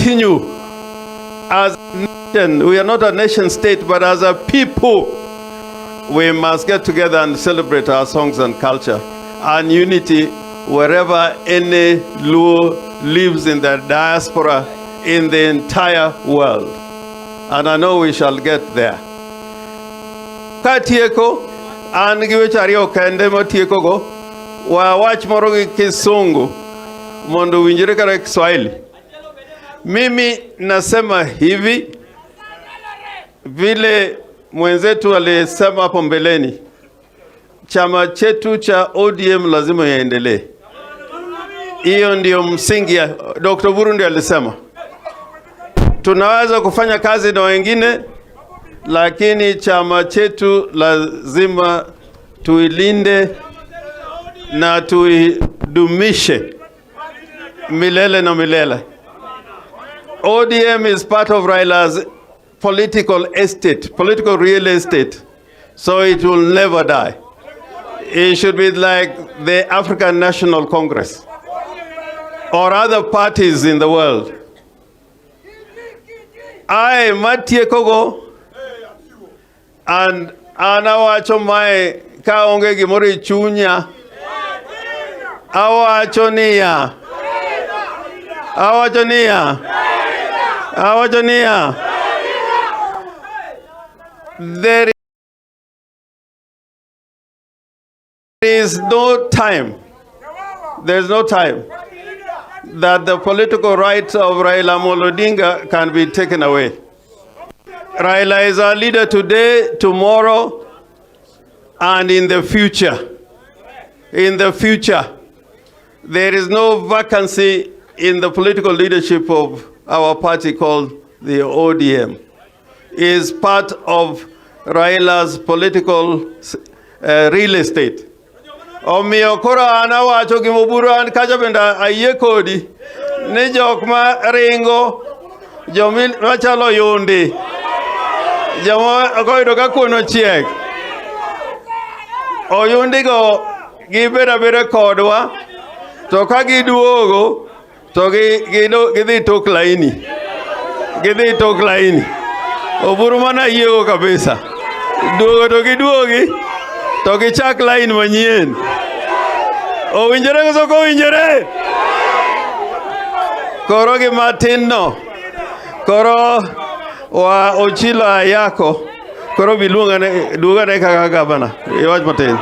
continue as a nation. We are not a nation state, but as a people, we must get together and celebrate our songs and culture and unity wherever any Luo lives in the diaspora in the entire world. And I know we shall get there. Katieko, an giwechario kende matieko go, wa wach moro gi Kisungu, mondo winjire kare Kiswahili. Mimi nasema hivi, vile mwenzetu alisema hapo mbeleni, chama chetu cha ODM lazima yaendelee. Hiyo ndio msingi ya Dr. Burundi alisema. Tunaweza kufanya kazi na wengine, lakini chama chetu lazima tuilinde na tuidumishe milele na milele. ODM is part of Raila's political estate, political real estate, so it will never die. It should be like the African National Congress or other parties in the world. I Matie Kogo and anawacho mai kaonge gimori chunya awachonia there is no time. There's no time that the political rights of Raila Amolo Odinga can be taken away. Raila is our leader today, tomorrow, and in the future. In the future, there is no vacancy in the political leadership of our party called the ODM. It is part of Raila's political real estate. Omiyo koro anawacho gimoburo an kacha benda ayie kodi ni jok ma ringo jomil machalo yundi joma koyudo ka kuno chiek oyundi go gibeda beda kodwa to ka giduogo to gidhi tok laini oburu mana yiego kabisa duogo to giduogi to gichak lain manyien. Owinjore koso ko owinjore? Koro gi matin no. Koro wa Ochilo Ayako. Koro biluongane kaka gavana. Iwach matin.